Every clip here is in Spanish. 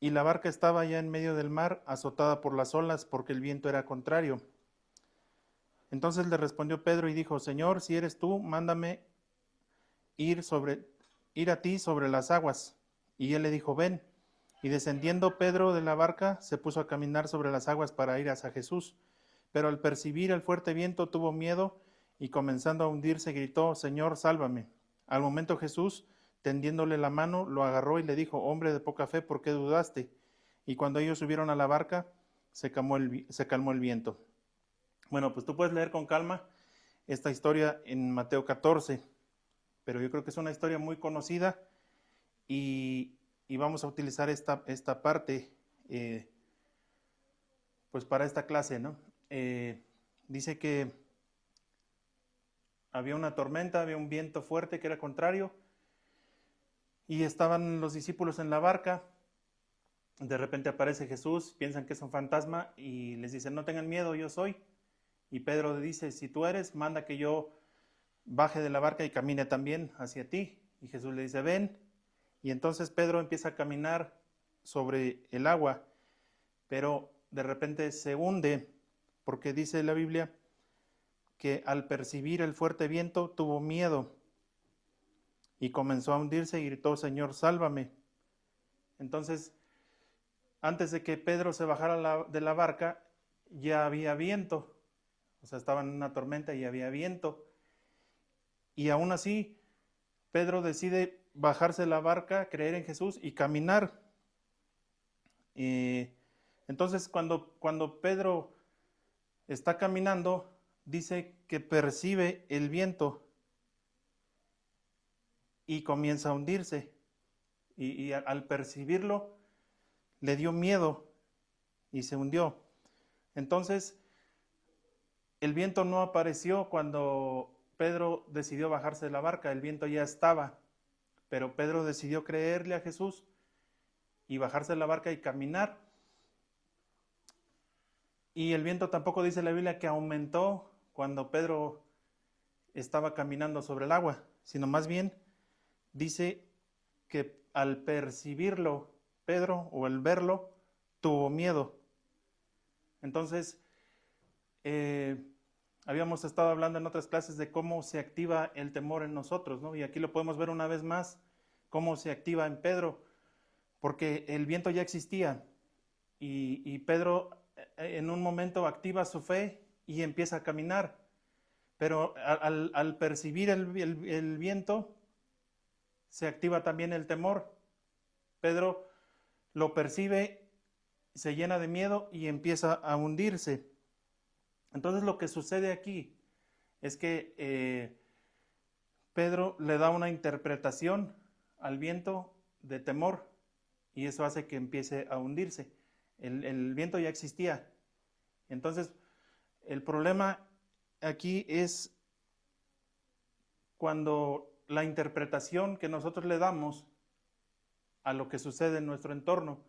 y la barca estaba ya en medio del mar, azotada por las olas, porque el viento era contrario. Entonces le respondió Pedro y dijo: Señor, si eres tú, mándame ir a ti sobre las aguas. Y él le dijo: ven. Y descendiendo Pedro de la barca, se puso a caminar sobre las aguas para ir hacia Jesús. Pero al percibir el fuerte viento tuvo miedo y comenzando a hundirse gritó: Señor, sálvame. Al momento Jesús, tendiéndole la mano, lo agarró y le dijo: hombre de poca fe, ¿por qué dudaste? Y cuando ellos subieron a la barca, se calmó el viento. Bueno, pues tú puedes leer con calma esta historia en Mateo 14, pero yo creo que es una historia muy conocida y vamos a utilizar esta parte pues para esta clase, ¿no? Dice que había una tormenta, había un viento fuerte que era contrario y estaban los discípulos en la barca. De repente aparece Jesús, piensan que es un fantasma y les dice: no tengan miedo, yo soy. Y Pedro le dice: si tú eres, manda que yo baje de la barca y camine también hacia ti. Y Jesús le dice: ven. Y entonces Pedro empieza a caminar sobre el agua, pero de repente se hunde, porque dice la Biblia que al percibir el fuerte viento tuvo miedo y comenzó a hundirse y gritó: Señor, sálvame. Entonces, antes de que Pedro se bajara de la barca, ya había viento, o sea, estaba en una tormenta y había viento. Y aún así, Pedro decide bajarse de la barca, creer en Jesús y caminar. Entonces, cuando Pedro está caminando, dice que percibe el viento y comienza a hundirse. Y al percibirlo, le dio miedo y se hundió. Entonces, el viento no apareció cuando Pedro decidió bajarse de la barca, el viento ya estaba, pero Pedro decidió creerle a Jesús y bajarse de la barca y caminar. Y el viento tampoco dice la Biblia que aumentó cuando Pedro estaba caminando sobre el agua, sino más bien dice que al percibirlo Pedro, o al verlo, tuvo miedo. Entonces, habíamos estado hablando en otras clases de cómo se activa el temor en nosotros, ¿no? Y aquí lo podemos ver una vez más, cómo se activa en Pedro, porque el viento ya existía y Pedro en un momento activa su fe y empieza a caminar, pero al percibir el viento se activa también el temor. Pedro lo percibe, se llena de miedo y empieza a hundirse. Entonces lo que sucede aquí es que Pedro le da una interpretación al viento de temor y eso hace que empiece a hundirse. El viento ya existía. Entonces, el problema aquí es cuando la interpretación que nosotros le damos a lo que sucede en nuestro entorno.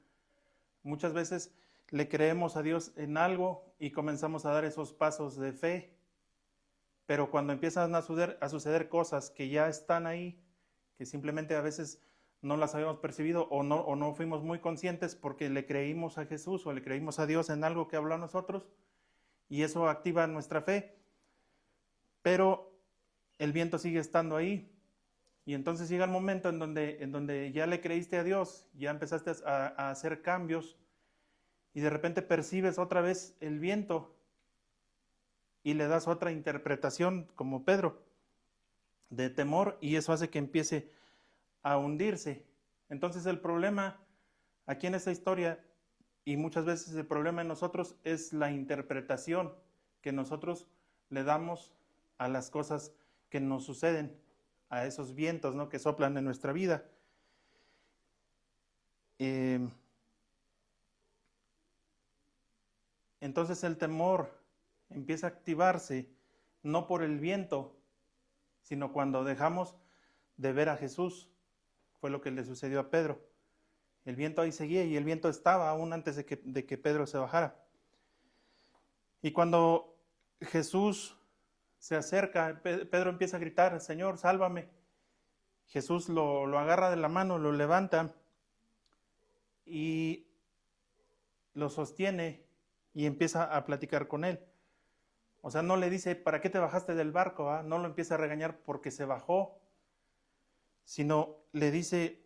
Muchas veces le creemos a Dios en algo y comenzamos a dar esos pasos de fe, pero cuando empiezan a suceder cosas que ya están ahí, que simplemente a veces no las habíamos percibido o no fuimos muy conscientes porque le creímos a Jesús o le creímos a Dios en algo que habló a nosotros, y eso activa nuestra fe, pero el viento sigue estando ahí. Y entonces llega el momento en donde ya le creíste a Dios, ya empezaste a hacer cambios y de repente percibes otra vez el viento y le das otra interpretación como Pedro de temor y eso hace que empiece a hundirse. Entonces el problema aquí en esta historia y muchas veces el problema en nosotros es la interpretación que nosotros le damos a las cosas que nos suceden, a esos vientos, ¿no?, que soplan en nuestra vida. Entonces el temor empieza a activarse no por el viento, sino cuando dejamos de ver a Jesús. Fue lo que le sucedió a Pedro. El viento ahí seguía y el viento estaba aún antes de que Pedro se bajara. Y cuando Jesús se acerca, Pedro empieza a gritar: Señor, sálvame. Jesús lo agarra de la mano, lo levanta y lo sostiene y empieza a platicar con él. O sea, no le dice, ¿para qué te bajaste del barco? ¿Ah? No lo empieza a regañar porque se bajó, sino le dice,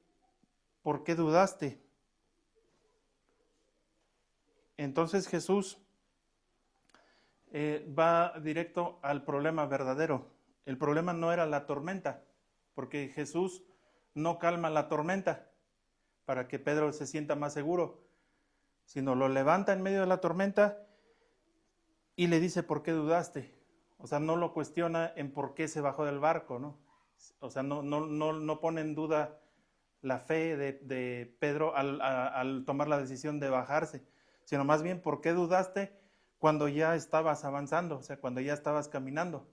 ¿por qué dudaste? Entonces Jesús va directo al problema verdadero. El problema no era la tormenta, porque Jesús no calma la tormenta para que Pedro se sienta más seguro, sino lo levanta en medio de la tormenta y le dice, ¿por qué dudaste? O sea, no lo cuestiona en por qué se bajó del barco, ¿no? O sea, no pone en duda la fe de Pedro al tomar la decisión de bajarse, sino más bien, ¿por qué dudaste cuando ya estabas avanzando? O sea, cuando ya estabas caminando.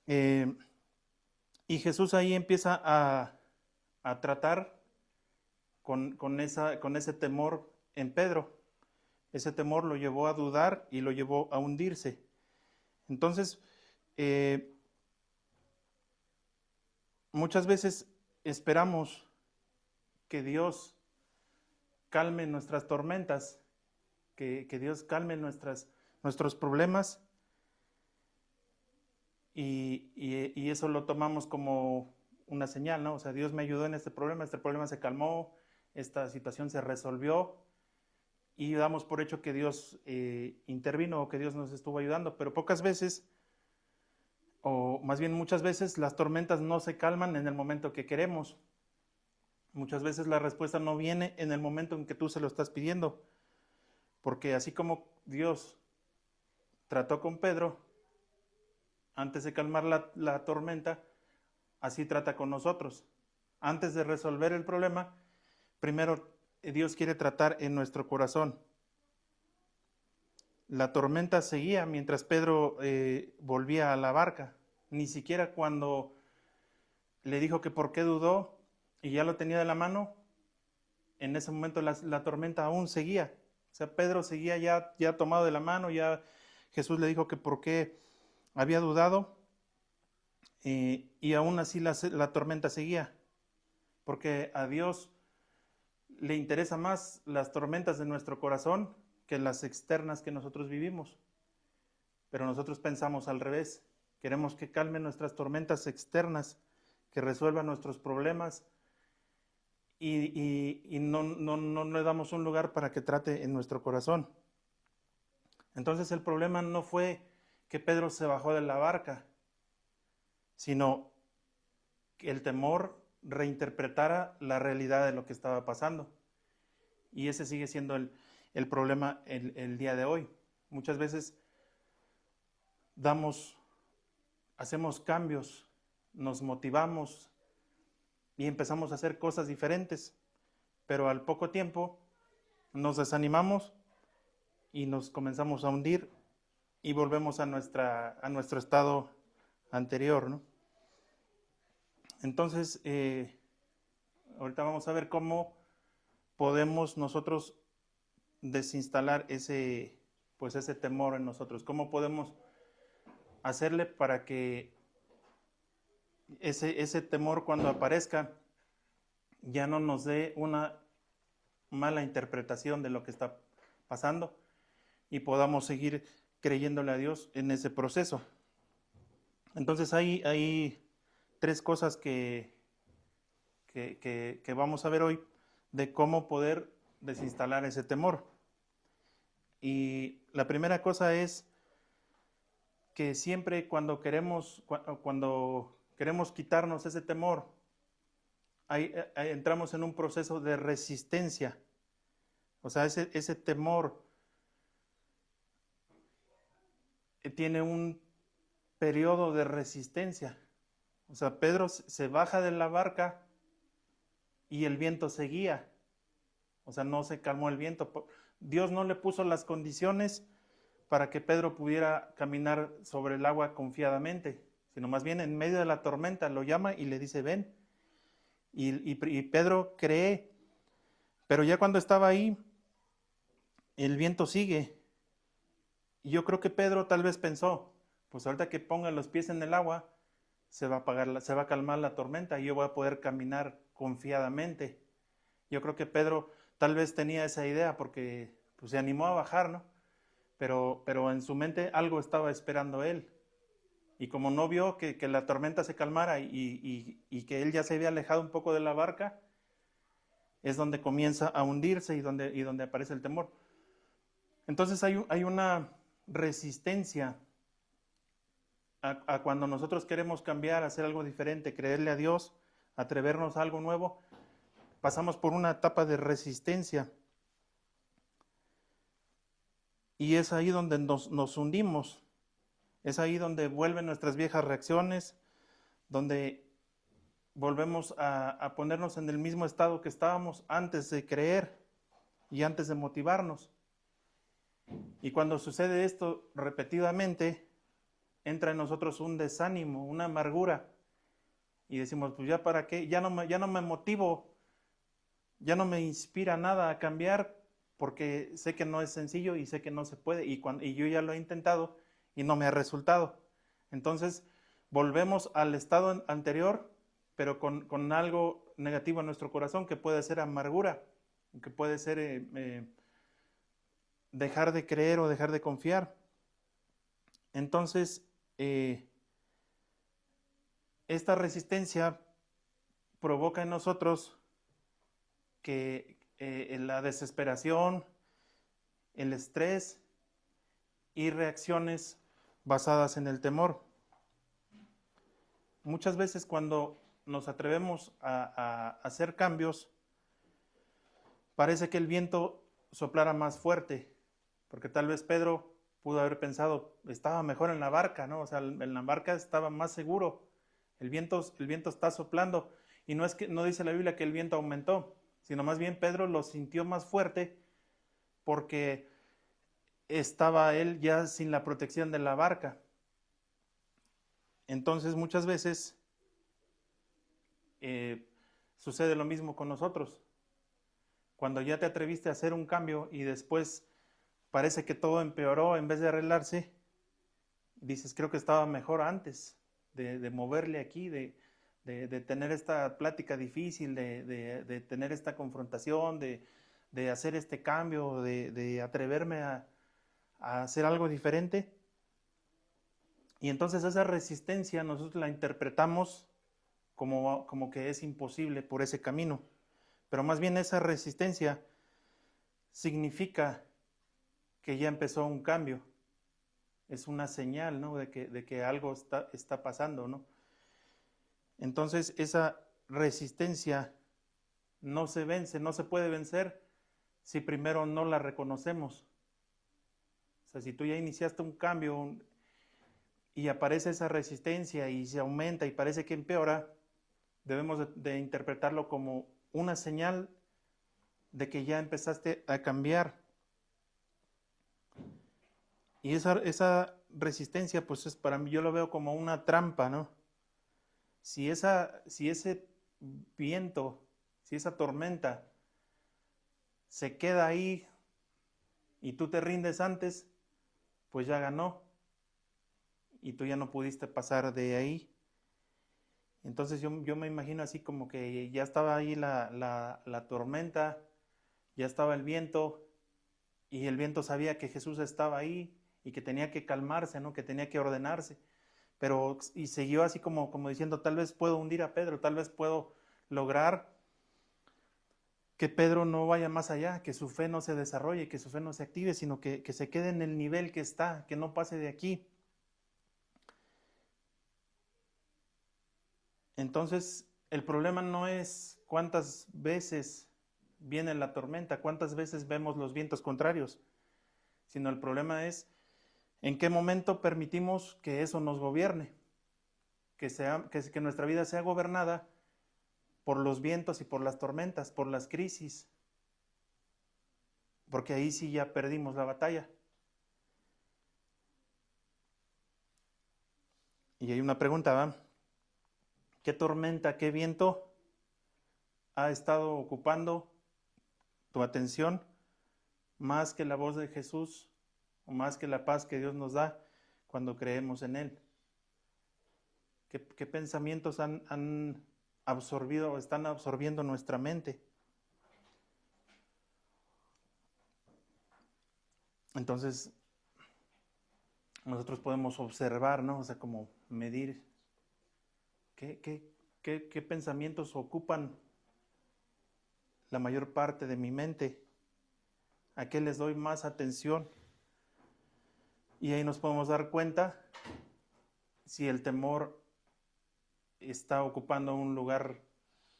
Y Jesús ahí empieza a tratar con ese temor en Pedro. Ese temor lo llevó a dudar y lo llevó a hundirse. Entonces, muchas veces esperamos que Dios calme nuestras tormentas, que Dios calme nuestros problemas, y eso lo tomamos como una señal, ¿no? O sea, Dios me ayudó en este problema se calmó, esta situación se resolvió, y damos por hecho que Dios intervino o que Dios nos estuvo ayudando, pero pocas veces, o más bien muchas veces, las tormentas no se calman en el momento que queremos. Muchas veces la respuesta no viene en el momento en que tú se lo estás pidiendo, porque así como Dios trató con Pedro antes de calmar la tormenta, así trata con nosotros. Antes de resolver el problema, primero Dios quiere tratar en nuestro corazón. La tormenta seguía mientras Pedro volvía a la barca. Ni siquiera cuando le dijo que por qué dudó y ya lo tenía de la mano, en ese momento la tormenta aún seguía. O sea, Pedro seguía ya tomado de la mano, ya Jesús le dijo que por qué había dudado, y aún así la tormenta seguía, porque a Dios le interesa más las tormentas de nuestro corazón que las externas que nosotros vivimos. Pero nosotros pensamos al revés, queremos que calmen nuestras tormentas externas, que resuelvan nuestros problemas, y no le damos un lugar para que trate en nuestro corazón. Entonces el problema no fue que Pedro se bajó de la barca, sino que el temor reinterpretara la realidad de lo que estaba pasando. Y ese sigue siendo el problema el día de hoy. Muchas veces hacemos cambios, nos motivamos y empezamos a hacer cosas diferentes, pero al poco tiempo nos desanimamos y nos comenzamos a hundir y volvemos a nuestro estado anterior, ¿no? Entonces, ahorita vamos a ver cómo podemos nosotros desinstalar ese temor en nosotros, cómo podemos hacerle para que ese temor, cuando aparezca, ya no nos dé una mala interpretación de lo que está pasando y podamos seguir creyéndole a Dios en ese proceso. Entonces hay tres cosas que vamos a ver hoy de cómo poder desinstalar ese temor. Y la primera cosa es que siempre cuando queremos quitarnos ese temor, entramos en un proceso de resistencia. O sea, ese temor tiene un periodo de resistencia. O sea, Pedro se baja de la barca y el viento seguía. O sea, no se calmó el viento. Dios no le puso las condiciones para que Pedro pudiera caminar sobre el agua confiadamente, sino más bien en medio de la tormenta lo llama y le dice, ven. Y Pedro cree, pero ya cuando estaba ahí, el viento sigue. Y yo creo que Pedro tal vez pensó, pues ahorita que ponga los pies en el agua, se va a calmar la tormenta y yo voy a poder caminar confiadamente. Yo creo que Pedro tal vez tenía esa idea porque pues, se animó a bajar, ¿no? Pero en su mente algo estaba esperando él. Y como no vio que la tormenta se calmara y que él ya se había alejado un poco de la barca, es donde comienza a hundirse y donde aparece el temor. Entonces hay una resistencia a cuando nosotros queremos cambiar, hacer algo diferente, creerle a Dios, atrevernos a algo nuevo, pasamos por una etapa de resistencia. Y es ahí donde nos hundimos. Es ahí donde vuelven nuestras viejas reacciones, donde volvemos a ponernos en el mismo estado que estábamos antes de creer y antes de motivarnos. Y cuando sucede esto repetidamente, entra en nosotros un desánimo, una amargura. Y decimos, pues ya para qué, ya no me motivo, ya no me inspira nada a cambiar, porque sé que no es sencillo y sé que no se puede. Y yo ya lo he intentado y no me ha resultado. Entonces, volvemos al estado anterior, pero con algo negativo en nuestro corazón, que puede ser amargura, que puede ser dejar de creer o dejar de confiar. Entonces, esta resistencia provoca en nosotros que la desesperación, el estrés y reacciones basadas en el temor. Muchas veces cuando nos atrevemos a hacer cambios, parece que el viento soplara más fuerte, porque tal vez Pedro pudo haber pensado, estaba mejor en la barca, ¿no? O sea, en la barca estaba más seguro, el viento está soplando, y no dice la Biblia que el viento aumentó, sino más bien Pedro lo sintió más fuerte porque estaba él ya sin la protección de la barca. Entonces muchas veces sucede lo mismo con nosotros. Cuando ya te atreviste a hacer un cambio y después parece que todo empeoró en vez de arreglarse, dices, creo que estaba mejor antes de moverle aquí, de tener esta plática difícil, de tener esta confrontación, de hacer este cambio, de atreverme a hacer algo diferente. Y entonces esa resistencia nosotros la interpretamos como que es imposible por ese camino. Pero más bien esa resistencia significa que ya empezó un cambio. Es una señal, ¿no? de que algo está pasando, ¿no? Entonces esa resistencia no se vence, no se puede vencer si primero no la reconocemos. O sea, si tú ya iniciaste un cambio y aparece esa resistencia y se aumenta y parece que empeora, debemos de interpretarlo como una señal de que ya empezaste a cambiar. Y esa resistencia, pues es para mí, yo lo veo como una trampa, ¿no? Si ese viento, si esa tormenta se queda ahí y tú te rindes antes, pues ya ganó y tú ya no pudiste pasar de ahí. Entonces yo me imagino así como que ya estaba ahí la tormenta, ya estaba el viento y el viento sabía que Jesús estaba ahí y que tenía que calmarse, ¿no? Que tenía que ordenarse. Y siguió así como diciendo, tal vez puedo hundir a Pedro, tal vez puedo lograr que Pedro no vaya más allá, que su fe no se desarrolle, que su fe no se active, sino que se quede en el nivel que está, que no pase de aquí. Entonces, el problema no es cuántas veces viene la tormenta, cuántas veces vemos los vientos contrarios, sino el problema es en qué momento permitimos que eso nos gobierne, que nuestra vida sea gobernada por los vientos y por las tormentas, por las crisis, porque ahí sí ya perdimos la batalla. Y hay una pregunta, ¿va? ¿Qué tormenta, qué viento ha estado ocupando tu atención más que la voz de Jesús o más que la paz que Dios nos da cuando creemos en Él? ¿Qué pensamientos han absorbido o están absorbiendo nuestra mente? Entonces, nosotros podemos observar, ¿no? O sea, como medir qué pensamientos ocupan la mayor parte de mi mente, a qué les doy más atención. Y ahí nos podemos dar cuenta si el temor está ocupando un lugar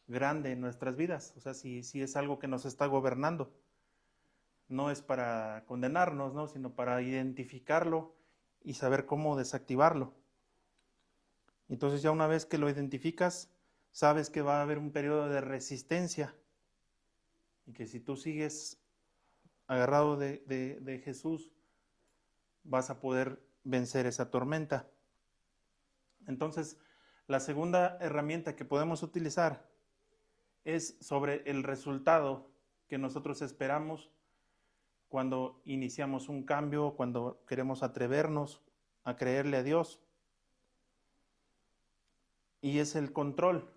grande en nuestras vidas, o sea, si es algo que nos está gobernando. No es para condenarnos, ¿no? Sino para identificarlo y saber cómo desactivarlo. Entonces ya una vez que lo identificas, sabes que va a haber un periodo de resistencia y que si tú sigues agarrado de Jesús, vas a poder vencer esa tormenta. Entonces, la segunda herramienta que podemos utilizar es sobre el resultado que nosotros esperamos cuando iniciamos un cambio, cuando queremos atrevernos a creerle a Dios. Y es el control.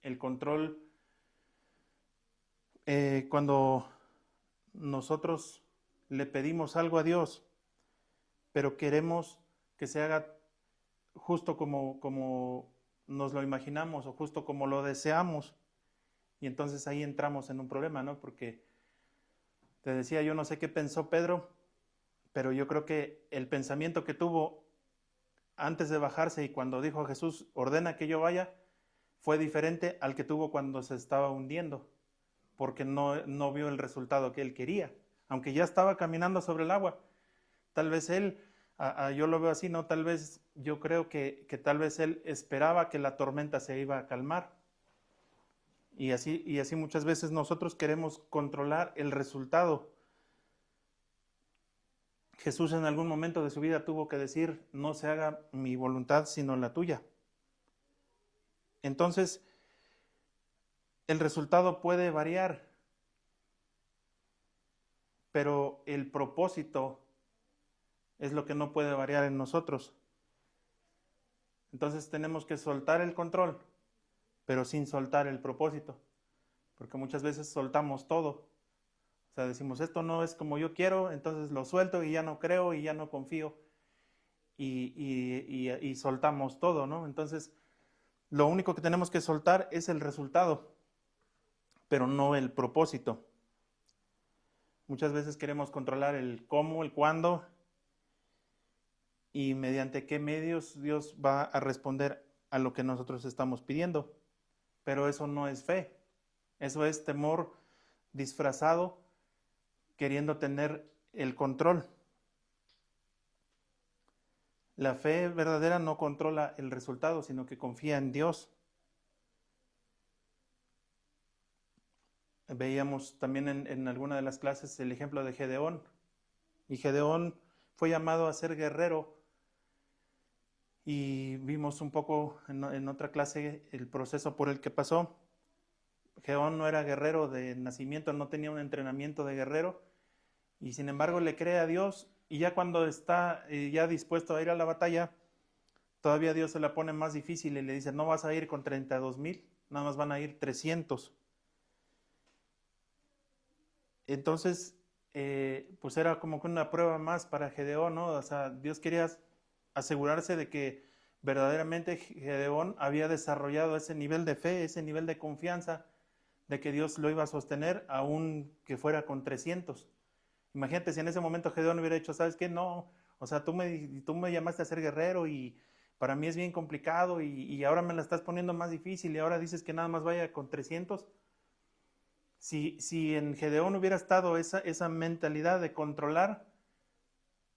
El control, cuando nosotros le pedimos algo a Dios, pero queremos que se haga justo como nos lo imaginamos o justo como lo deseamos. Y entonces ahí entramos en un problema, ¿no? Porque te decía, yo no sé qué pensó Pedro, pero yo creo que el pensamiento que tuvo antes de bajarse y cuando dijo a Jesús, ordena que yo vaya, fue diferente al que tuvo cuando se estaba hundiendo, porque no vio el resultado que él quería. Aunque ya estaba caminando sobre el agua, tal vez él, yo lo veo así, ¿no? Tal vez, yo creo que tal vez él esperaba que la tormenta se iba a calmar. Y así muchas veces nosotros queremos controlar el resultado. Jesús en algún momento de su vida tuvo que decir, no se haga mi voluntad sino la tuya. Entonces, el resultado puede variar, pero el propósito es lo que no puede variar en nosotros. Entonces tenemos que soltar el control, pero sin soltar el propósito, porque muchas veces soltamos todo. O sea, decimos, esto no es como yo quiero, entonces lo suelto y ya no creo y ya no confío y soltamos todo, ¿no? Entonces, lo único que tenemos que soltar es el resultado, pero no el propósito. Muchas veces queremos controlar el cómo, el cuándo y mediante qué medios Dios va a responder a lo que nosotros estamos pidiendo. Pero eso no es fe, eso es temor disfrazado queriendo tener el control. La fe verdadera no controla el resultado, sino que confía en Dios. Veíamos también en alguna de las clases el ejemplo de Gedeón. Y Gedeón fue llamado a ser guerrero. Y vimos un poco en otra clase el proceso por el que pasó. Gedeón no era guerrero de nacimiento, no tenía un entrenamiento de guerrero. Y sin embargo le cree a Dios. Y ya cuando está ya dispuesto a ir a la batalla, todavía Dios se la pone más difícil y le dice, no vas a ir con 32,000, nada más van a ir 300. Entonces, pues era como que una prueba más para Gedeón, ¿no? O sea, Dios quería asegurarse de que verdaderamente Gedeón había desarrollado ese nivel de fe, ese nivel de confianza, de que Dios lo iba a sostener aún que fuera con 300. Imagínate si en ese momento Gedeón hubiera dicho, ¿sabes qué? No, o sea, tú me llamaste a ser guerrero y para mí es bien complicado y ahora me la estás poniendo más difícil y ahora dices que nada más vaya con 300. Si en Gedeón hubiera estado esa mentalidad de controlar,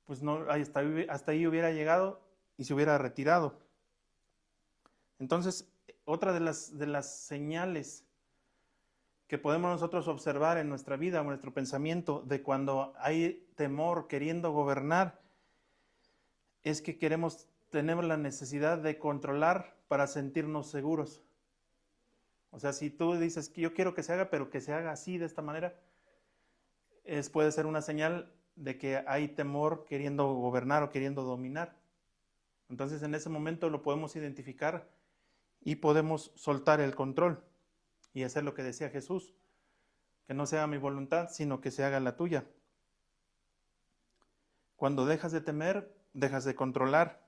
pues no, hasta ahí hubiera llegado y se hubiera retirado. Entonces, otra de las señales que podemos nosotros observar en nuestra vida o nuestro pensamiento de cuando hay temor queriendo gobernar, es que queremos tener la necesidad de controlar para sentirnos seguros. O sea, si tú dices que yo quiero que se haga, pero que se haga así, de esta manera, puede ser una señal de que hay temor queriendo gobernar o queriendo dominar. Entonces, en ese momento lo podemos identificar y podemos soltar el control y hacer lo que decía Jesús, que no sea mi voluntad, sino que se haga la tuya. Cuando dejas de temer, dejas de controlar.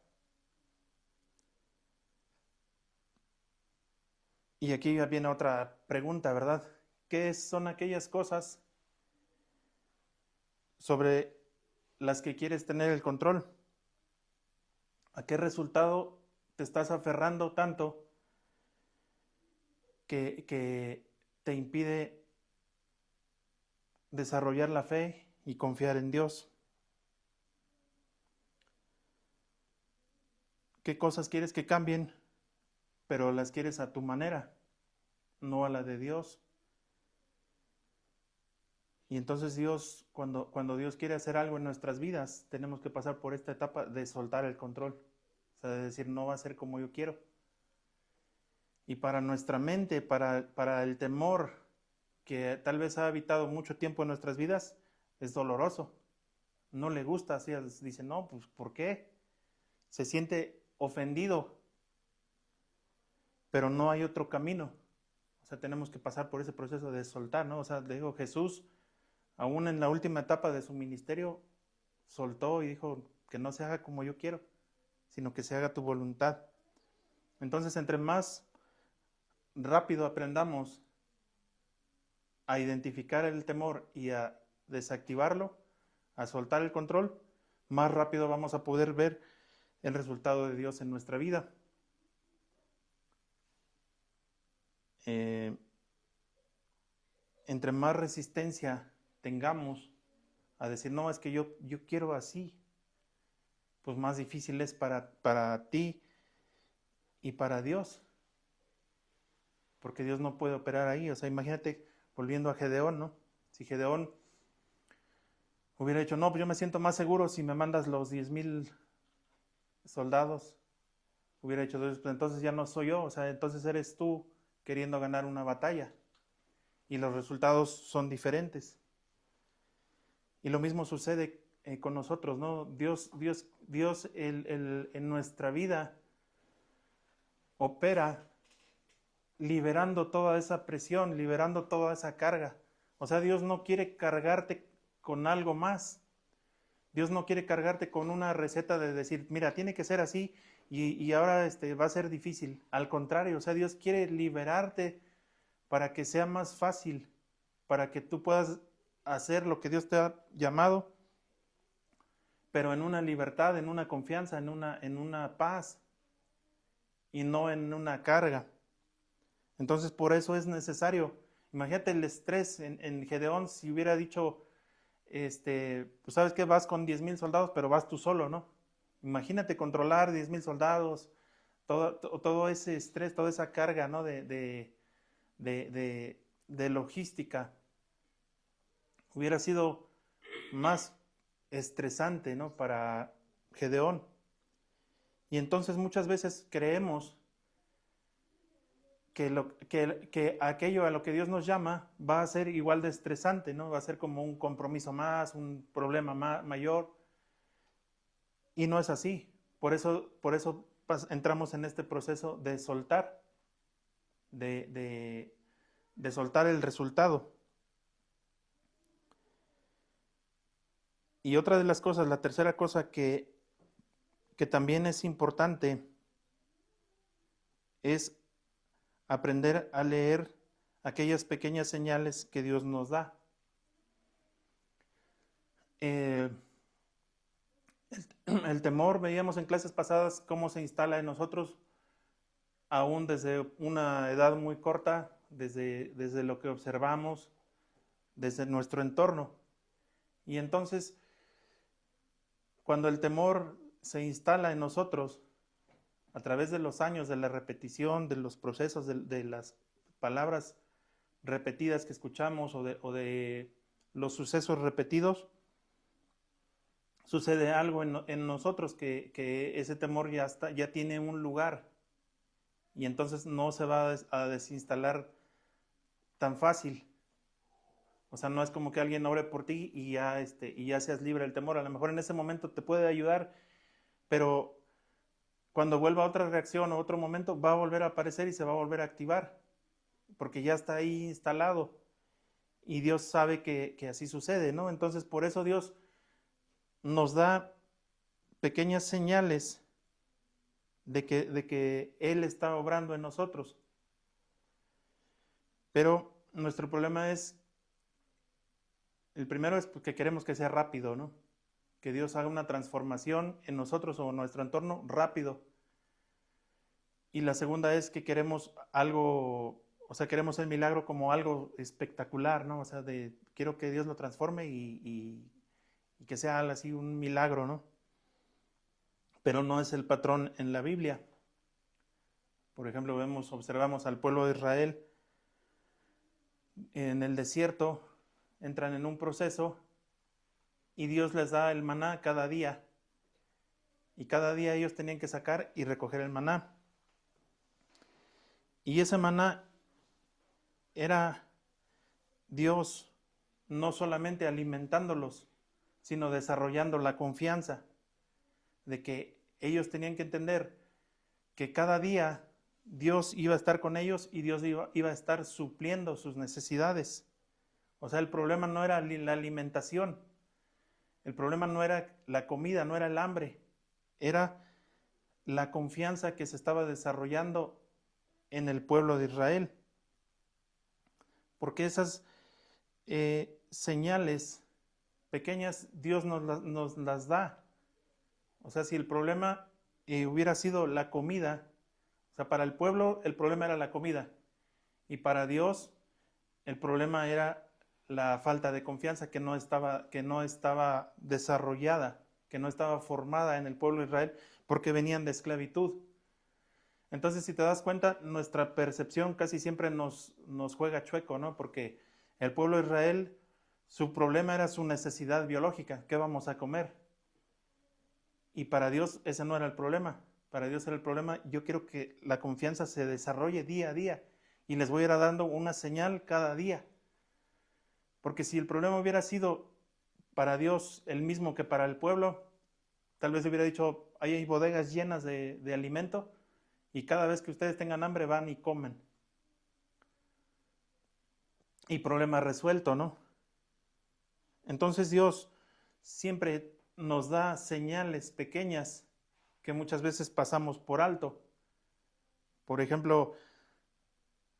Y aquí ya viene otra pregunta, ¿verdad? ¿Qué son aquellas cosas sobre las que quieres tener el control? ¿A qué resultado te estás aferrando tanto que te impide desarrollar la fe y confiar en Dios? ¿Qué cosas quieres que cambien, pero las quieres a tu manera, no a la de Dios? Y entonces Dios, cuando Dios quiere hacer algo en nuestras vidas, tenemos que pasar por esta etapa de soltar el control. O sea, de decir, no va a ser como yo quiero. Y para nuestra mente, para el temor que tal vez ha habitado mucho tiempo en nuestras vidas, es doloroso. No le gusta, así dice, no, pues ¿por qué? Se siente ofendido, pero no hay otro camino. O sea, tenemos que pasar por ese proceso de soltar, ¿no? O sea, le digo, Jesús, aún en la última etapa de su ministerio, soltó y dijo que no se haga como yo quiero, sino que se haga tu voluntad. Entonces, entre más rápido aprendamos a identificar el temor y a desactivarlo, a soltar el control, más rápido vamos a poder ver el resultado de Dios en nuestra vida. Entre más resistencia tengamos a decir, no, es que yo quiero así, pues más difícil es para ti y para Dios, porque Dios no puede operar ahí. O sea, imagínate, volviendo a Gedeón, ¿no? Si Gedeón hubiera dicho, no, pues yo me siento más seguro si me mandas los 10,000 soldados, hubiera dicho, pues entonces ya no soy yo, o sea, entonces eres tú queriendo ganar una batalla y los resultados son diferentes. Y lo mismo sucede con nosotros, ¿no? Dios en nuestra vida opera liberando toda esa presión, liberando toda esa carga. O sea, Dios no quiere cargarte con algo más. Dios no quiere cargarte con una receta de decir, mira, tiene que ser así y ahora va a ser difícil. Al contrario, o sea, Dios quiere liberarte para que sea más fácil, para que tú puedas hacer lo que Dios te ha llamado, pero en una libertad, en una confianza, en una paz y no en una carga. Entonces, por eso es necesario. Imagínate el estrés en Gedeón si hubiera dicho, pues sabes que vas con 10,000 soldados, pero vas tú solo, ¿no? Imagínate controlar 10,000 soldados, todo ese estrés, toda esa carga, ¿no? de logística. Hubiera sido más estresante, ¿no? Para Gedeón. Y entonces muchas veces creemos que aquello a lo que Dios nos llama va a ser igual de estresante, ¿no? Va a ser como un compromiso más, un problema mayor. Y no es así. Por eso entramos en este proceso de soltar, de soltar el resultado. Y otra de las cosas, la tercera cosa que también es importante es aprender a leer aquellas pequeñas señales que Dios nos da. El temor, veíamos en clases pasadas cómo se instala en nosotros, aún desde una edad muy corta, desde lo que observamos, desde nuestro entorno. Y entonces, cuando el temor se instala en nosotros, a través de los años, de la repetición, de los procesos, de las palabras repetidas que escuchamos o de los sucesos repetidos, sucede algo en nosotros que ese temor ya tiene un lugar y entonces no se va a desinstalar tan fácil. O sea, no es como que alguien ore por ti y ya seas libre del temor. A lo mejor en ese momento te puede ayudar, pero cuando vuelva otra reacción o otro momento, va a volver a aparecer y se va a volver a activar, porque ya está ahí instalado. Y Dios sabe que así sucede, ¿no? Entonces, por eso Dios nos da pequeñas señales de que Él está obrando en nosotros. Pero nuestro problema es, el primero es que queremos que sea rápido, ¿no? Que Dios haga una transformación en nosotros o en nuestro entorno rápido. Y la segunda es que queremos algo, o sea, queremos el milagro como algo espectacular, ¿no? O sea, quiero que Dios lo transforme y que sea así un milagro, ¿no? Pero no es el patrón en la Biblia. Por ejemplo, observamos al pueblo de Israel en el desierto, entran en un proceso y Dios les da el maná cada día. Y cada día ellos tenían que sacar y recoger el maná. Y ese maná era Dios no solamente alimentándolos, sino desarrollando la confianza de que ellos tenían que entender que cada día Dios iba a estar con ellos y Dios iba a estar supliendo sus necesidades. O sea, el problema no era la alimentación, el problema no era la comida, no era el hambre, era la confianza que se estaba desarrollando en el pueblo de Israel. Porque esas señales pequeñas Dios nos las da. O sea, si el problema hubiera sido la comida, o sea, para el pueblo el problema era la comida y para Dios el problema era la falta de confianza que no estaba desarrollada, que no estaba formada en el pueblo de Israel porque venían de esclavitud. Entonces, si te das cuenta, nuestra percepción casi siempre nos juega chueco, ¿no? Porque el pueblo de Israel, su problema era su necesidad biológica, ¿qué vamos a comer? Y para Dios ese no era el problema. Para Dios era el problema, yo quiero que la confianza se desarrolle día a día y les voy a ir dando una señal cada día. Porque si el problema hubiera sido para Dios el mismo que para el pueblo, tal vez hubiera dicho, ahí hay bodegas llenas de alimento y cada vez que ustedes tengan hambre van y comen. Y problema resuelto, ¿no? Entonces Dios siempre nos da señales pequeñas que muchas veces pasamos por alto. Por ejemplo,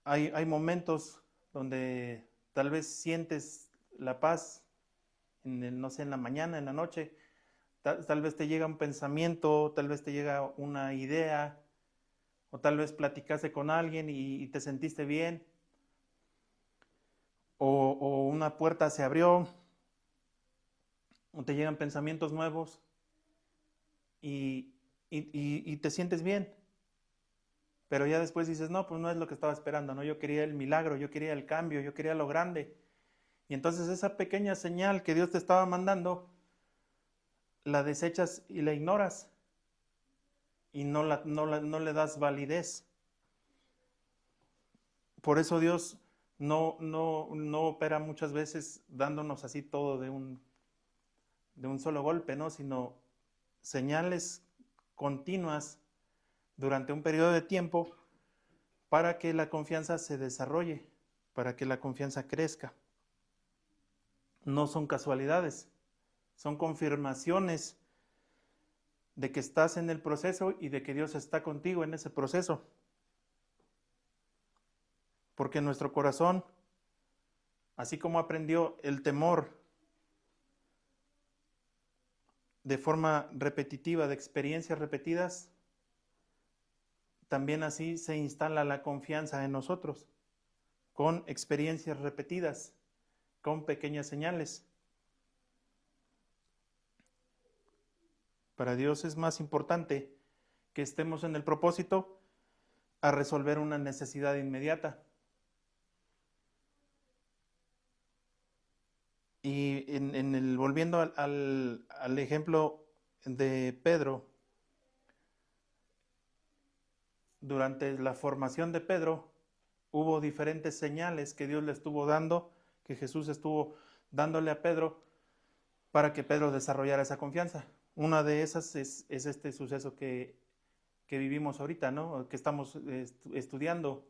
hay momentos donde tal vez sientes la paz, no sé, en la mañana, en la noche, tal vez te llega un pensamiento, tal vez te llega una idea, o tal vez platicaste con alguien y te sentiste bien, o una puerta se abrió, o te llegan pensamientos nuevos y te sientes bien. Pero ya después dices, no, pues no es lo que estaba esperando, ¿no? Yo quería el milagro, yo quería el cambio, yo quería lo grande. Y entonces esa pequeña señal que Dios te estaba mandando, la desechas y la ignoras. Y no le das validez. Por eso Dios no opera muchas veces dándonos así todo de un solo golpe, ¿no? Sino señales continuas durante un periodo de tiempo para que la confianza se desarrolle, para que la confianza crezca. No son casualidades, son confirmaciones de que estás en el proceso y de que Dios está contigo en ese proceso. Porque nuestro corazón, así como aprendió el temor de forma repetitiva, de experiencias repetidas, también así se instala la confianza en nosotros, con experiencias repetidas, con pequeñas señales. Para Dios es más importante que estemos en el propósito a resolver una necesidad inmediata. Y volviendo al ejemplo de Pedro, durante la formación de Pedro hubo diferentes señales que Dios le estuvo dando, que Jesús estuvo dándole a Pedro para que Pedro desarrollara esa confianza. Una de esas es este suceso que vivimos ahorita, ¿no? Que estamos estudiando,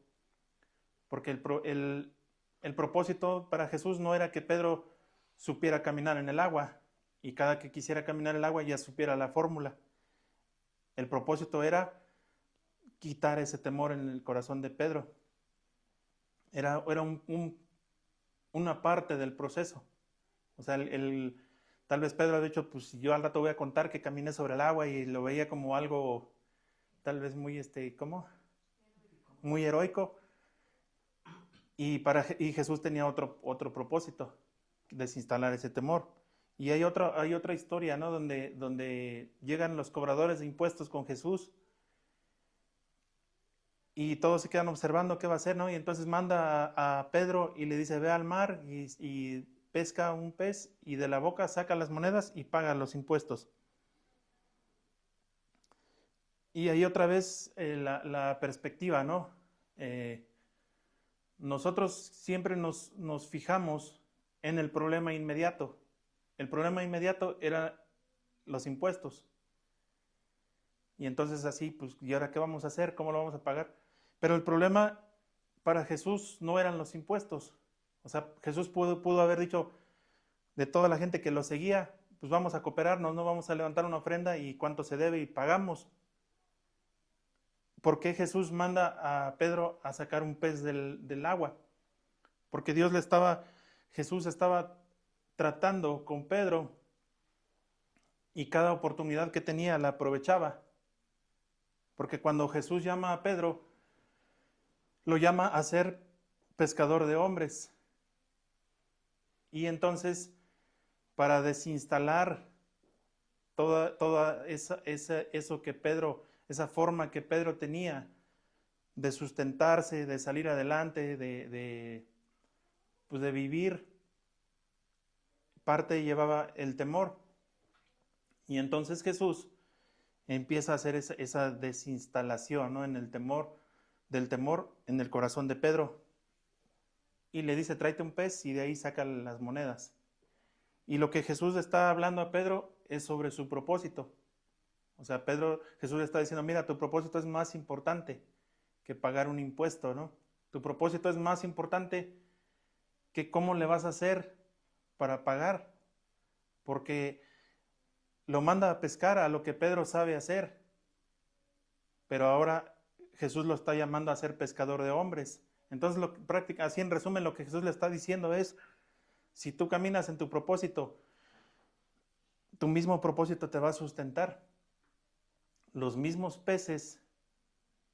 porque el propósito para Jesús no era que Pedro supiera caminar en el agua y cada que quisiera caminar el agua ya supiera la fórmula. El propósito era quitar ese temor en el corazón de Pedro. Era una parte del proceso. O sea, tal vez Pedro ha dicho, pues yo al rato voy a contar que caminé sobre el agua, y lo veía como algo tal vez muy, ¿cómo? Muy heroico. Y Jesús tenía otro propósito, desinstalar ese temor. Y hay otra historia, ¿no? Donde llegan los cobradores de impuestos con Jesús y todos se quedan observando qué va a hacer, ¿no? Y entonces manda a Pedro y le dice, ve al mar y pesca un pez y de la boca saca las monedas y paga los impuestos. Y ahí otra vez la perspectiva, ¿no? Nosotros siempre nos fijamos en el problema inmediato. El problema inmediato era los impuestos. Y entonces así, pues, ¿y ahora qué vamos a hacer? ¿Cómo lo vamos a pagar? Pero el problema para Jesús no eran los impuestos. O sea, Jesús pudo haber dicho, de toda la gente que lo seguía, pues vamos a cooperarnos, no vamos a levantar una ofrenda y cuánto se debe y pagamos. ¿Por qué Jesús manda a Pedro a sacar un pez del agua? Porque Jesús estaba tratando con Pedro y cada oportunidad que tenía la aprovechaba. Porque cuando Jesús llama a Pedro, lo llama a ser pescador de hombres. Y entonces, para desinstalar toda eso que Pedro, esa forma que Pedro tenía de sustentarse, de salir adelante, pues de vivir, parte llevaba el temor. Y entonces Jesús empieza a hacer esa desinstalación, ¿no? Del temor en el corazón de Pedro. Y le dice, tráete un pez y de ahí saca las monedas. Y lo que Jesús está hablando a Pedro es sobre su propósito. O sea, Jesús le está diciendo, mira, tu propósito es más importante que pagar un impuesto, ¿no? Tu propósito es más importante que cómo le vas a hacer para pagar. Porque lo manda a pescar a lo que Pedro sabe hacer. Pero ahora Jesús lo está llamando a ser pescador de hombres. Entonces, así en resumen, lo que Jesús le está diciendo es, si tú caminas en tu propósito, tu mismo propósito te va a sustentar. Los mismos peces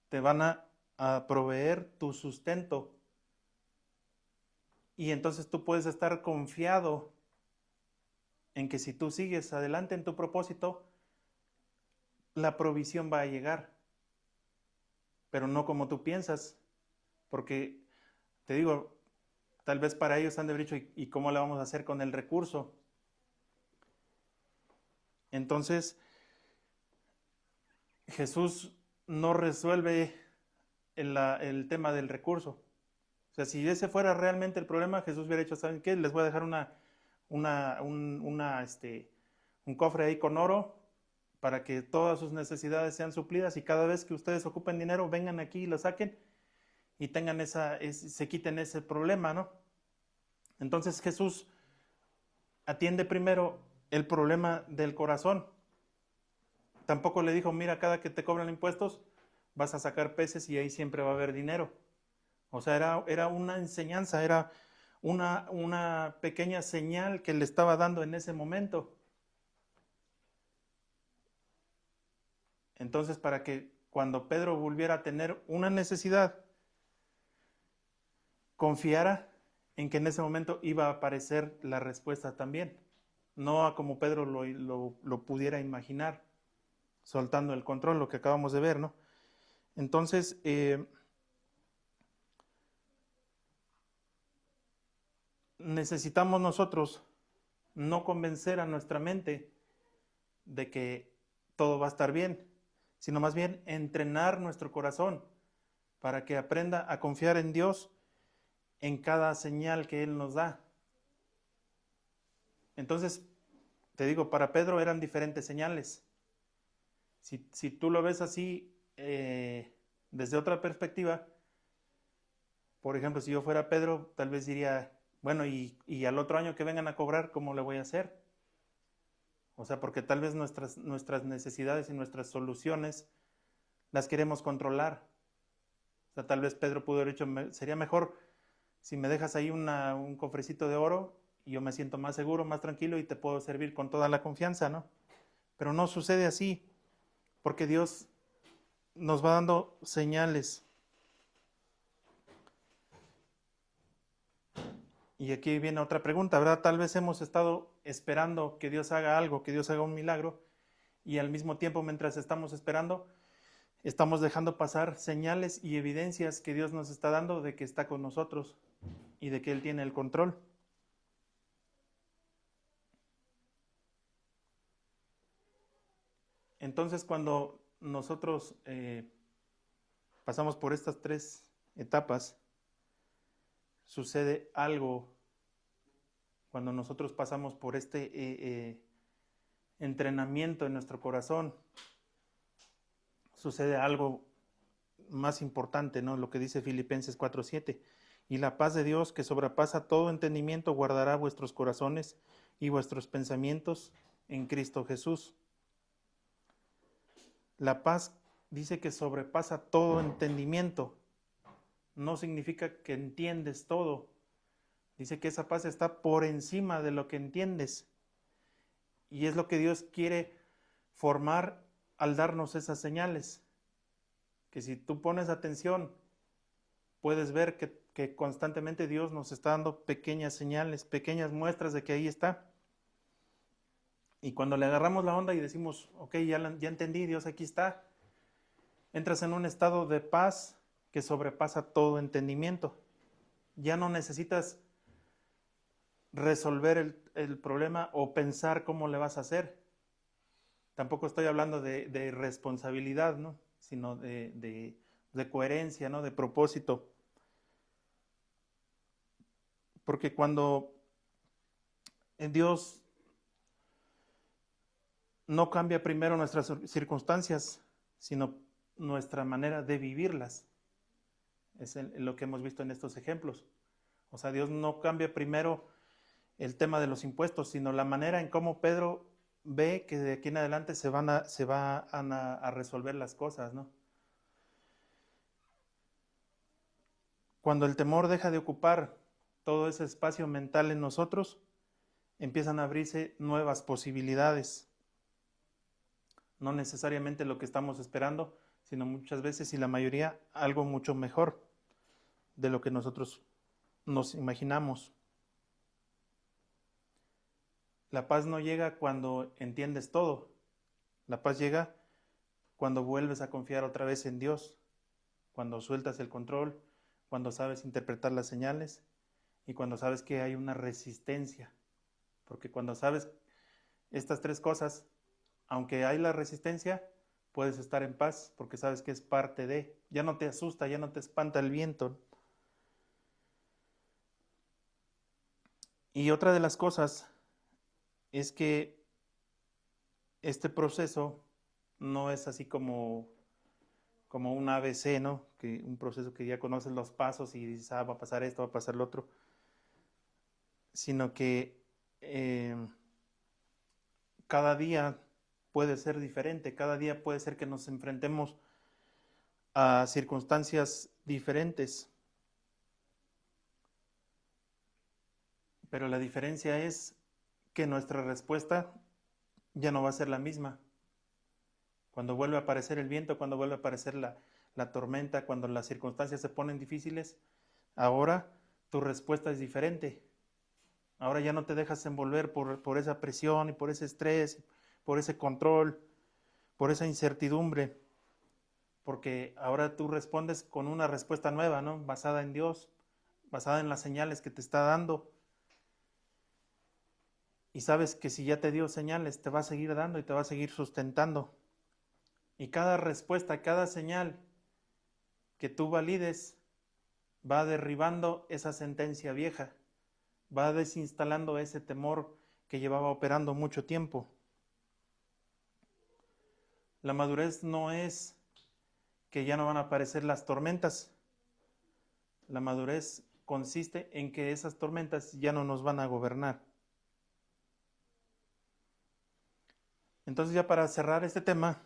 te van a proveer tu sustento. Y entonces tú puedes estar confiado en que si tú sigues adelante en tu propósito, la provisión va a llegar. Pero no como tú piensas. Porque, te digo, tal vez para ellos han de haber dicho, ¿y cómo le vamos a hacer con el recurso? Entonces, Jesús no resuelve el tema del recurso. O sea, si ese fuera realmente el problema, Jesús hubiera dicho, ¿saben qué? Les voy a dejar un cofre ahí con oro para que todas sus necesidades sean suplidas y cada vez que ustedes ocupen dinero, vengan aquí y lo saquen y tengan se quiten ese problema, ¿no? Entonces Jesús atiende primero el problema del corazón. Tampoco le dijo, mira, cada que te cobran impuestos, vas a sacar peces y ahí siempre va a haber dinero. O sea, era una enseñanza, era una pequeña señal que le estaba dando en ese momento. Entonces, para que cuando Pedro volviera a tener una necesidad, confiara en que en ese momento iba a aparecer la respuesta también, no a como Pedro lo pudiera imaginar, soltando el control, lo que acabamos de ver, ¿no? Entonces, necesitamos nosotros no convencer a nuestra mente de que todo va a estar bien, sino más bien entrenar nuestro corazón para que aprenda a confiar en Dios en cada señal que Él nos da. Entonces, te digo, para Pedro eran diferentes señales. Si tú lo ves así, desde otra perspectiva, por ejemplo, si yo fuera Pedro, tal vez diría, bueno, y al otro año que vengan a cobrar, ¿cómo le voy a hacer? O sea, porque tal vez nuestras necesidades y nuestras soluciones las queremos controlar. O sea, tal vez Pedro pudo haber dicho, sería mejor si me dejas ahí un cofrecito de oro y yo me siento más seguro, más tranquilo y te puedo servir con toda la confianza, ¿no? Pero no sucede así, porque Dios nos va dando señales. Y aquí viene otra pregunta, ¿verdad? Tal vez hemos estado esperando que Dios haga algo, que Dios haga un milagro, y al mismo tiempo, mientras estamos esperando, estamos dejando pasar señales y evidencias que Dios nos está dando de que está con nosotros y de que Él tiene el control. Entonces, cuando nosotros pasamos por estas 3 etapas, sucede algo. Cuando nosotros pasamos por este entrenamiento en nuestro corazón, sucede algo más importante, ¿no? Lo que dice Filipenses 4:7. Y la paz de Dios, que sobrepasa todo entendimiento, guardará vuestros corazones y vuestros pensamientos en Cristo Jesús. La paz dice que sobrepasa todo entendimiento. No significa que entiendes todo. Dice que esa paz está por encima de lo que entiendes. Y es lo que Dios quiere formar al darnos esas señales. Que si tú pones atención, puedes ver que constantemente Dios nos está dando pequeñas señales, pequeñas muestras de que ahí está. Y cuando le agarramos la onda y decimos, ok, ya entendí, Dios aquí está, entras en un estado de paz que sobrepasa todo entendimiento. Ya no necesitas resolver el problema o pensar cómo le vas a hacer. Tampoco estoy hablando de responsabilidad, ¿no? Sino de coherencia, ¿no? De propósito. Porque cuando Dios no cambia primero nuestras circunstancias, sino nuestra manera de vivirlas. Es lo que hemos visto en estos ejemplos. O sea, Dios no cambia primero el tema de los impuestos, sino la manera en cómo Pedro ve que de aquí en adelante se van a resolver las cosas, ¿no? Cuando el temor deja de ocupar todo ese espacio mental en nosotros, empiezan a abrirse nuevas posibilidades. No necesariamente lo que estamos esperando, sino muchas veces y la mayoría algo mucho mejor de lo que nosotros nos imaginamos. La paz no llega cuando entiendes todo. La paz llega cuando vuelves a confiar otra vez en Dios, cuando sueltas el control, cuando sabes interpretar las señales y cuando sabes que hay una resistencia. Porque cuando sabes estas 3 cosas, aunque hay la resistencia, puedes estar en paz porque sabes que es parte de. Ya no te asusta, ya no te espanta el viento. Y otra de las cosas es que este proceso no es así como un ABC, ¿no? Que un proceso que ya conoces los pasos y dices, va a pasar esto, va a pasar lo otro. Sino que cada día puede ser diferente, cada día puede ser que nos enfrentemos a circunstancias diferentes. Pero la diferencia es que nuestra respuesta ya no va a ser la misma. Cuando vuelve a aparecer el viento, cuando vuelve a aparecer la tormenta, cuando las circunstancias se ponen difíciles, ahora tu respuesta es diferente. Ahora ya no te dejas envolver por esa presión y por ese estrés, por ese control, por esa incertidumbre, porque ahora tú respondes con una respuesta nueva, ¿no? Basada en Dios, basada en las señales que te está dando. Y sabes que si ya te dio señales, te va a seguir dando y te va a seguir sustentando. Y cada respuesta, cada señal que tú valides va derribando esa sentencia vieja, va desinstalando ese temor que llevaba operando mucho tiempo. La madurez no es que ya no van a aparecer las tormentas. La madurez consiste en que esas tormentas ya no nos van a gobernar. Entonces ya para cerrar este tema,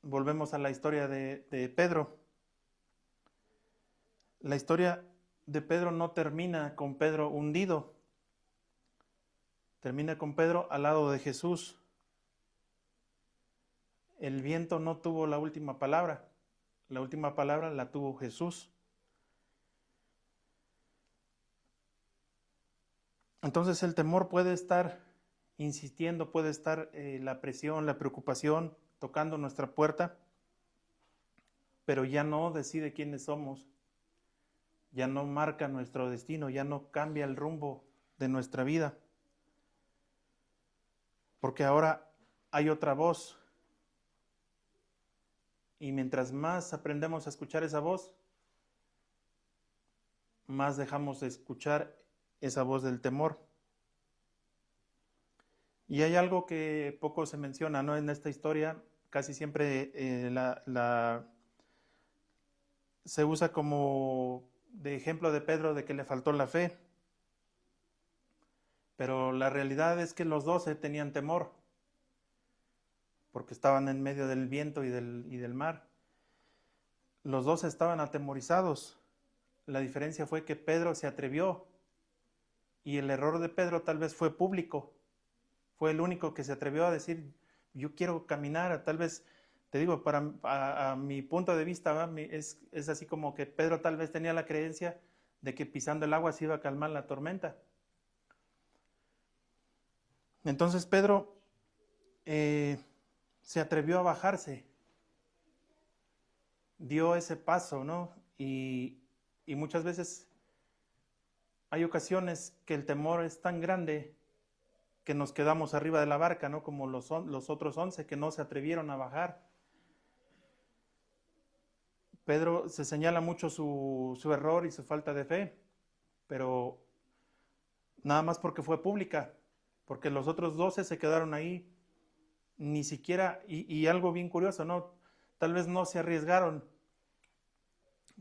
volvemos a la historia de Pedro. La historia de Pedro no termina con Pedro hundido, termina con Pedro al lado de Jesús. El viento no tuvo la última palabra la tuvo Jesús. Entonces el temor puede estar insistiendo, puede estar la presión, la preocupación tocando nuestra puerta, pero ya no decide quiénes somos, ya no marca nuestro destino, ya no cambia el rumbo de nuestra vida, porque ahora hay otra voz, y mientras más aprendemos a escuchar esa voz, más dejamos de escuchar esa voz del temor. Y hay algo que poco se menciona, ¿no? En esta historia casi siempre se usa como de ejemplo de Pedro de que le faltó la fe. Pero la realidad es que los 12 tenían temor, porque estaban en medio del viento y del mar. Los 12 estaban atemorizados. La diferencia fue que Pedro se atrevió, y el error de Pedro tal vez fue público. Fue el único que se atrevió a decir, yo quiero caminar. Tal vez, te digo, a mi punto de vista, es así como que Pedro tal vez tenía la creencia de que pisando el agua se iba a calmar la tormenta. Entonces Pedro se atrevió a bajarse, dio ese paso, ¿no? Y muchas veces hay ocasiones que el temor es tan grande que nos quedamos arriba de la barca, ¿no? Como los otros 11 que no se atrevieron a bajar. Pedro se señala mucho su error y su falta de fe, pero nada más porque fue pública, porque los otros 12 se quedaron ahí, ni siquiera, y algo bien curioso, ¿no? Tal vez no se arriesgaron,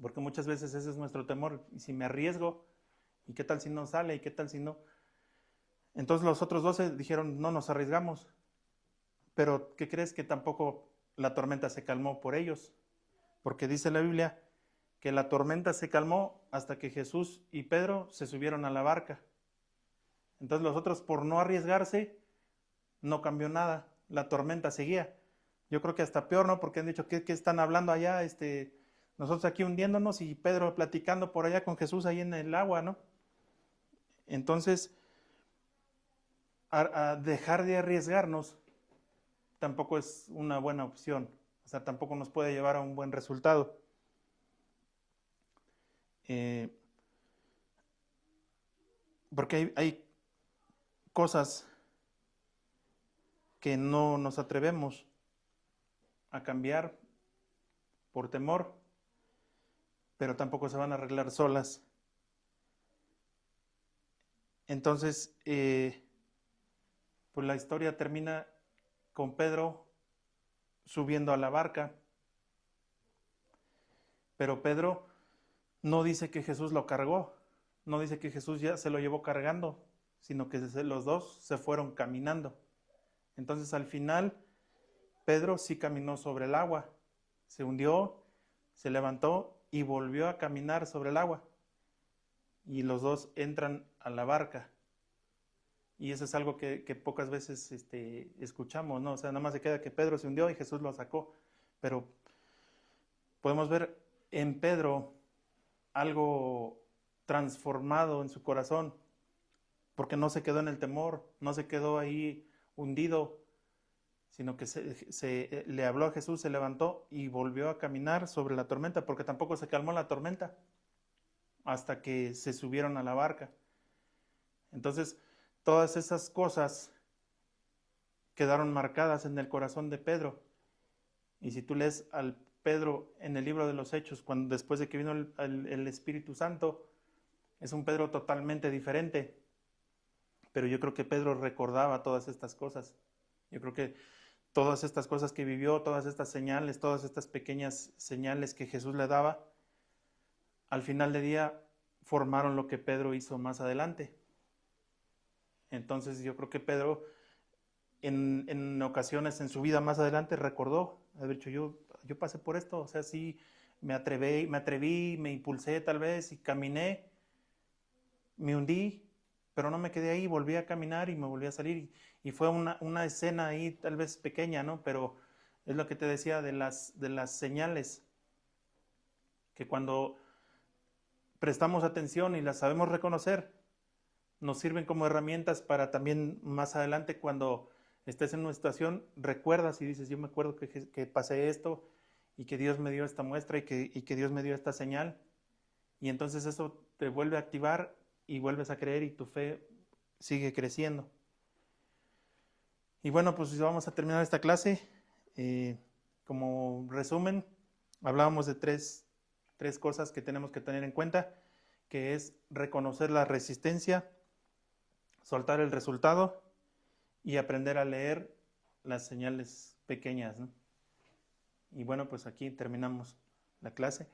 porque muchas veces ese es nuestro temor. Y si me arriesgo, ¿y qué tal si no sale? ¿Y qué tal si no? Entonces los otros 12 dijeron, no nos arriesgamos. Pero ¿qué crees? Que tampoco la tormenta se calmó por ellos, porque dice la Biblia que la tormenta se calmó hasta que Jesús y Pedro se subieron a la barca. Entonces los otros, por no arriesgarse, no cambió nada, la tormenta seguía. Yo creo que hasta peor, ¿no? Porque han dicho, ¿qué están hablando allá? Nosotros aquí hundiéndonos y Pedro platicando por allá con Jesús ahí en el agua, ¿no? Entonces, a dejar de arriesgarnos tampoco es una buena opción. O sea, tampoco nos puede llevar a un buen resultado. Porque hay cosas que no nos atrevemos a cambiar por temor, pero tampoco se van a arreglar solas. Entonces, pues la historia termina con Pedro subiendo a la barca, pero Pedro no dice que Jesús lo cargó, no dice que Jesús ya se lo llevó cargando, sino que los dos se fueron caminando. Entonces al final Pedro sí caminó sobre el agua, se hundió, se levantó y volvió a caminar sobre el agua. Y los dos entran a la barca. Y eso es algo que pocas veces escuchamos, ¿no? O sea, nada más se queda que Pedro se hundió y Jesús lo sacó. Pero podemos ver en Pedro algo transformado en su corazón, porque no se quedó en el temor, no se quedó ahí hundido, sino que le habló a Jesús, se levantó y volvió a caminar sobre la tormenta, porque tampoco se calmó la tormenta hasta que se subieron a la barca. Entonces, todas esas cosas quedaron marcadas en el corazón de Pedro. Y si tú lees al Pedro en el libro de los Hechos, cuando después de que vino el Espíritu Santo, es un Pedro totalmente diferente. Pero yo creo que Pedro recordaba todas estas cosas. Yo creo que todas estas cosas que vivió, todas estas señales, todas estas pequeñas señales que Jesús le daba, al final del día formaron lo que Pedro hizo más adelante. Entonces yo creo que Pedro en ocasiones en su vida más adelante recordó haber dicho, yo pasé por esto, o sea, sí me atreví, me impulsé tal vez y caminé, me hundí, pero no me quedé ahí, volví a caminar y me volví a salir. Y fue una escena ahí tal vez pequeña, ¿no? Pero es lo que te decía de las señales, que cuando prestamos atención y las sabemos reconocer, nos sirven como herramientas para también más adelante cuando estés en una situación, recuerdas y dices, yo me acuerdo que pasé esto y que Dios me dio esta muestra y que Dios me dio esta señal. Y entonces eso te vuelve a activar y vuelves a creer y tu fe sigue creciendo. Y bueno, pues vamos a terminar esta clase. Como resumen, hablábamos de tres cosas que tenemos que tener en cuenta, que es reconocer la resistencia, soltar el resultado y aprender a leer las señales pequeñas, ¿no? Y bueno, pues aquí terminamos la clase.